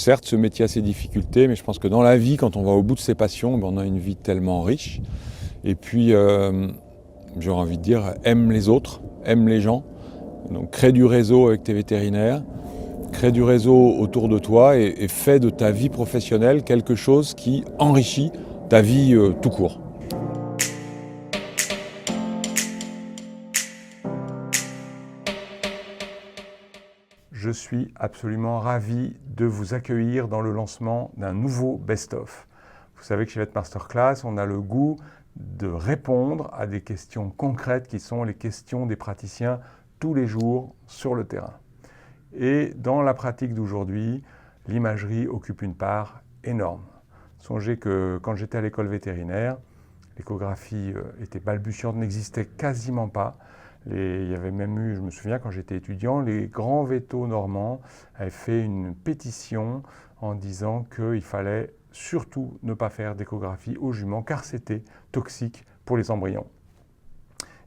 certes, ce métier a ses difficultés, mais je pense que dans la vie, quand on va au bout de ses passions, on a une vie tellement riche. Et puis, j'aurais envie de dire, aime les autres, aime les gens. Donc, crée du réseau avec tes vétérinaires, crée du réseau autour de toi et fais de ta vie professionnelle quelque chose qui enrichit ta vie tout court. Je suis absolument ravi de vous accueillir dans le lancement d'un nouveau best-of. Vous savez que chez Vet Masterclass, on a le goût de répondre à des questions concrètes qui sont les questions des praticiens tous les jours sur le terrain. Et dans la pratique d'aujourd'hui, l'imagerie occupe une part énorme. Songez que quand j'étais à l'école vétérinaire, l'échographie était balbutiante, n'existait quasiment pas. Il y avait même eu, je me souviens quand j'étais étudiant, les grands vétos normands avaient fait une pétition en disant qu'il fallait surtout ne pas faire d'échographie aux juments car c'était toxique pour les embryons.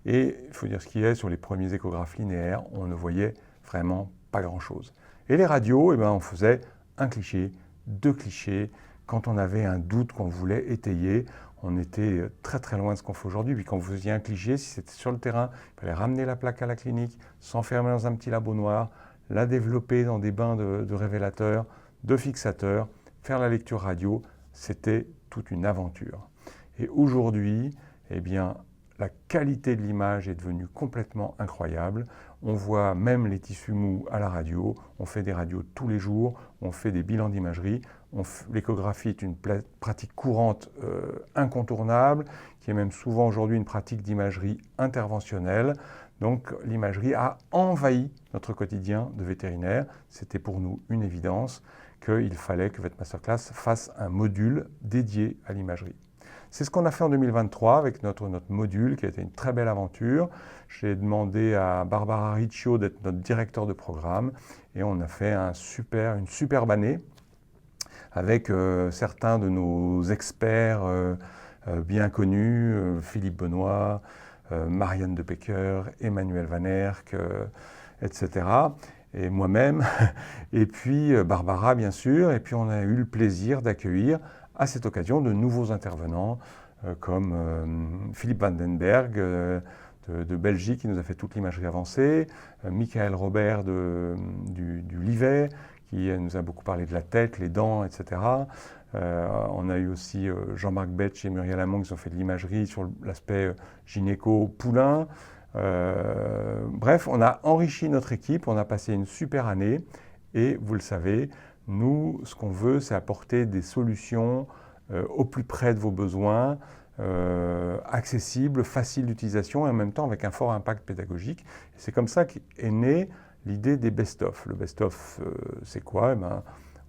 Et il faut dire ce qui est, sur les premiers échographes linéaires, on ne voyait vraiment pas grand-chose. Et les radios, on faisait un cliché, deux clichés. Quand on avait un doute qu'on voulait étayer, on était très très loin de ce qu'on fait aujourd'hui. Puis quand vous faisiez un cliché, si c'était sur le terrain, il fallait ramener la plaque à la clinique, s'enfermer dans un petit labo noir, la développer dans des bains de révélateurs, de fixateurs, faire la lecture radio. C'était toute une aventure. Et aujourd'hui, la qualité de l'image est devenue complètement incroyable. On voit même les tissus mous à la radio, on fait des radios tous les jours, on fait des bilans d'imagerie. L'échographie est une pratique courante incontournable, qui est même souvent aujourd'hui une pratique d'imagerie interventionnelle. Donc l'imagerie a envahi notre quotidien de vétérinaire. C'était pour nous une évidence qu'il fallait que Vet Masterclass fasse un module dédié à l'imagerie. C'est ce qu'on a fait en 2023 avec notre module qui a été une très belle aventure. J'ai demandé à Barbara Riccio d'être notre directeur de programme et on a fait une superbe année avec certains de nos experts bien connus, Philippe Benoît, Marianne de Pecker, Emmanuel Van Erck, etc. Et moi-même, et puis Barbara bien sûr, et puis on a eu le plaisir d'accueillir à cette occasion de nouveaux intervenants comme Philippe Vandenberg de Belgique qui nous a fait toute l'imagerie avancée, Michael Robert du Livet qui nous a beaucoup parlé de la tête, les dents, etc. On a eu aussi Jean-Marc Betch et Muriel Amont qui ont fait de l'imagerie sur l'aspect gynéco-poulain. Bref, on a enrichi notre équipe, on a passé une super année et vous le savez, nous, ce qu'on veut, c'est apporter des solutions au plus près de vos besoins, accessibles, faciles d'utilisation et en même temps avec un fort impact pédagogique. C'est comme ça qu'est née l'idée des best-of. Le best-of, c'est quoi ?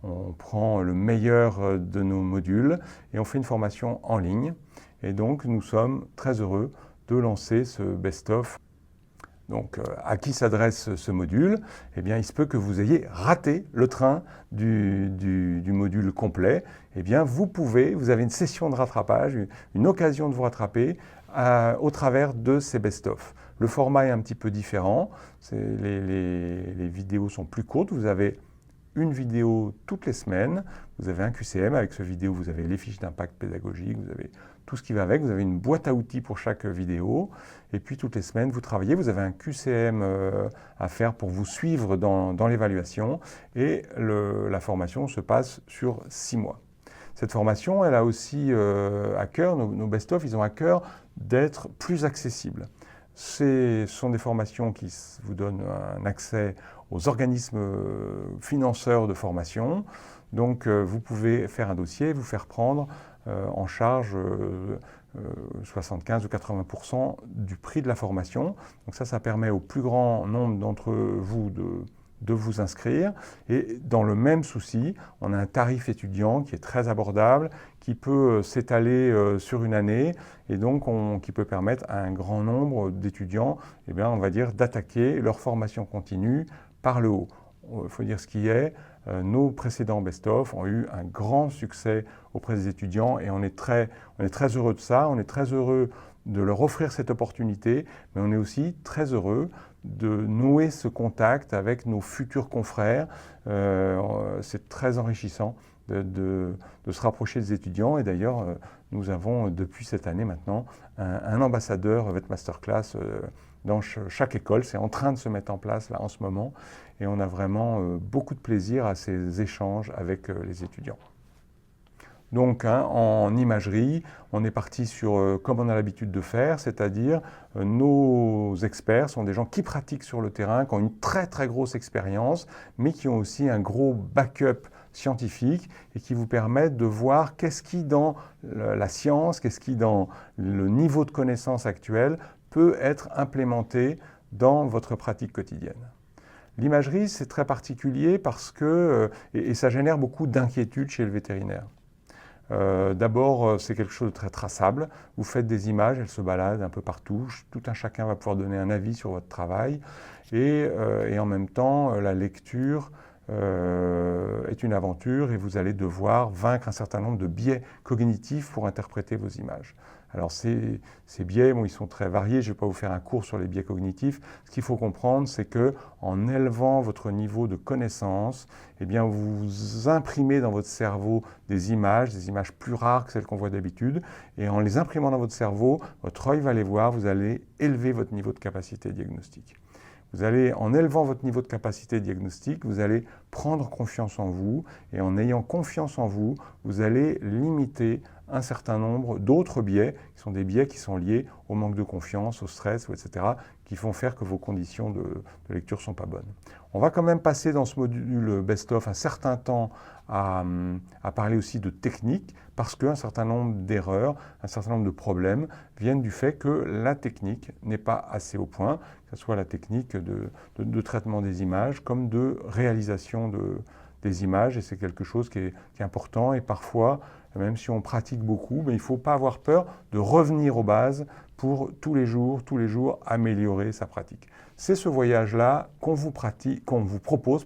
On prend le meilleur de nos modules et on fait une formation en ligne. Et donc, nous sommes très heureux de lancer ce best-of. Donc, à qui s'adresse ce module ? Il se peut que vous ayez raté le train du module complet. Vous avez une session de rattrapage, une occasion de vous rattraper au travers de ces best-of. Le format est un petit peu différent. Les vidéos sont plus courtes. Vous avez une vidéo toutes les semaines. Vous avez un QCM. Avec ce vidéo, vous avez les fiches d'impact pédagogique. Vous avez tout ce qui va avec. Vous avez une boîte à outils pour chaque vidéo. Et puis, toutes les semaines, vous travaillez. Vous avez un QCM à faire pour vous suivre dans l'évaluation. Et la formation se passe sur 6 mois. Cette formation, elle a aussi à cœur, nos best-of, ils ont à cœur d'être plus accessibles. Ce sont des formations qui vous donnent un accès aux organismes financeurs de formation. Donc, vous pouvez faire un dossier, vous faire prendre en charge 75 ou 80% du prix de la formation. Donc ça permet au plus grand nombre d'entre vous de vous inscrire. Et dans le même souci, on a un tarif étudiant qui est très abordable, qui peut s'étaler sur une année et donc qui peut permettre à un grand nombre d'étudiants, on va dire, d'attaquer leur formation continue par le haut. Il faut dire ce qui est, nos précédents best-of ont eu un grand succès auprès des étudiants et on est très heureux de ça, on est très heureux de leur offrir cette opportunité, mais on est aussi très heureux de nouer ce contact avec nos futurs confrères. C'est très enrichissant de se rapprocher des étudiants. Et d'ailleurs, nous avons depuis cette année maintenant un ambassadeur VET Masterclass dans chaque école. C'est en train de se mettre en place là en ce moment. Et on a vraiment beaucoup de plaisir à ces échanges avec les étudiants. Donc, en imagerie, on est parti sur comme on a l'habitude de faire, c'est-à-dire nos experts sont des gens qui pratiquent sur le terrain, qui ont une très très grosse expérience, mais qui ont aussi un gros backup scientifique et qui vous permettent de voir qu'est-ce qui dans la science, qu'est-ce qui dans le niveau de connaissance actuel peut être implémenté dans votre pratique quotidienne. L'imagerie, c'est très particulier parce que, et ça génère beaucoup d'inquiétudes chez le vétérinaire. D'abord, c'est quelque chose de très traçable. Vous faites des images, elles se baladent un peu partout. Tout un chacun va pouvoir donner un avis sur votre travail. Et en même temps, la lecture est une aventure et vous allez devoir vaincre un certain nombre de biais cognitifs pour interpréter vos images. Alors ces biais, bon, ils sont très variés, je ne vais pas vous faire un cours sur les biais cognitifs. Ce qu'il faut comprendre, c'est qu'en élevant votre niveau de connaissance, eh bien, vous imprimez dans votre cerveau des images plus rares que celles qu'on voit d'habitude, et en les imprimant dans votre cerveau, votre œil va les voir, vous allez élever votre niveau de capacité diagnostique. Vous allez, en élevant votre niveau de capacité diagnostique, vous allez prendre confiance en vous, et en ayant confiance en vous, vous allez limiter un certain nombre d'autres biais, qui sont des biais qui sont liés au manque de confiance, au stress, etc., qui font faire que vos conditions de lecture ne sont pas bonnes. On va quand même passer dans ce module Best-of un certain temps à parler aussi de technique, parce qu'un certain nombre d'erreurs, un certain nombre de problèmes viennent du fait que la technique n'est pas assez au point, que ce soit la technique de traitement des images comme de réalisation des images, et c'est quelque chose qui est important, et parfois, même si on pratique beaucoup, mais il ne faut pas avoir peur de revenir aux bases pour tous les jours améliorer sa pratique. C'est ce voyage-là qu'on vous propose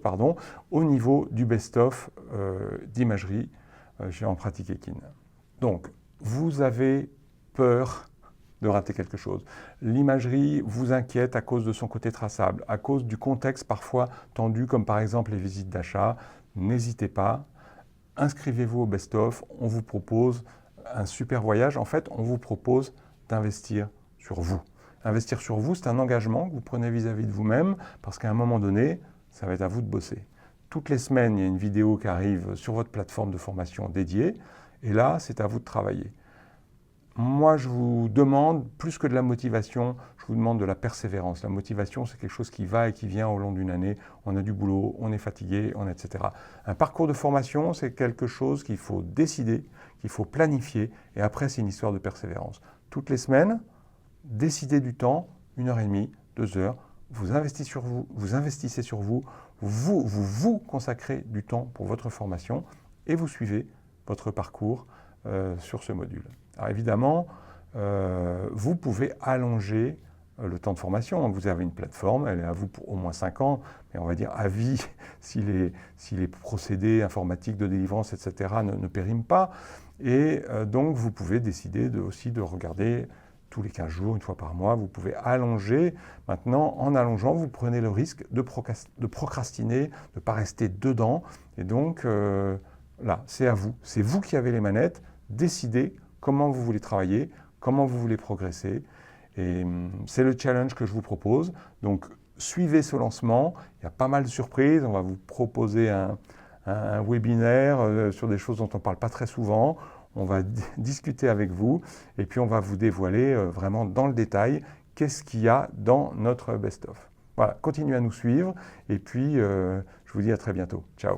au niveau du best-of d'imagerie en pratique équine. Donc, vous avez peur de rater quelque chose. L'imagerie vous inquiète à cause de son côté traçable, à cause du contexte parfois tendu, comme par exemple les visites d'achat. N'hésitez pas, inscrivez-vous au best-of, on vous propose un super voyage. En fait, on vous propose d'investir sur vous. Investir sur vous, c'est un engagement que vous prenez vis-à-vis de vous-même, parce qu'à un moment donné, ça va être à vous de bosser. Toutes les semaines, il y a une vidéo qui arrive sur votre plateforme de formation dédiée, et là, c'est à vous de travailler. Moi, je vous demande, plus que de la motivation, je vous demande de la persévérance. La motivation, c'est quelque chose qui va et qui vient au long d'une année. On a du boulot, on est fatigué, etc. Un parcours de formation, c'est quelque chose qu'il faut décider, qu'il faut planifier, et après, c'est une histoire de persévérance. Toutes les semaines, décidez du temps, 1h30, 2 heures, vous investissez sur vous, vous consacrez du temps pour votre formation, et vous suivez votre parcours sur ce module. Alors évidemment, vous pouvez allonger le temps de formation. Vous avez une plateforme, elle est à vous pour au moins 5 ans, mais on va dire à vie si les procédés informatiques de délivrance, etc. ne périment pas. Et donc vous pouvez décider aussi de regarder tous les 15 jours, une fois par mois. Vous pouvez allonger. Maintenant, en allongeant, vous prenez le risque de procrastiner, de ne pas rester dedans. Et donc, là, c'est à vous. C'est vous qui avez les manettes. Décidez comment vous voulez travailler, comment vous voulez progresser. Et c'est le challenge que je vous propose. Donc, suivez ce lancement. Il y a pas mal de surprises. On va vous proposer un webinaire sur des choses dont on ne parle pas très souvent. On va discuter avec vous et puis on va vous dévoiler vraiment dans le détail qu'est-ce qu'il y a dans notre best-of. Voilà, continuez à nous suivre et puis je vous dis à très bientôt. Ciao.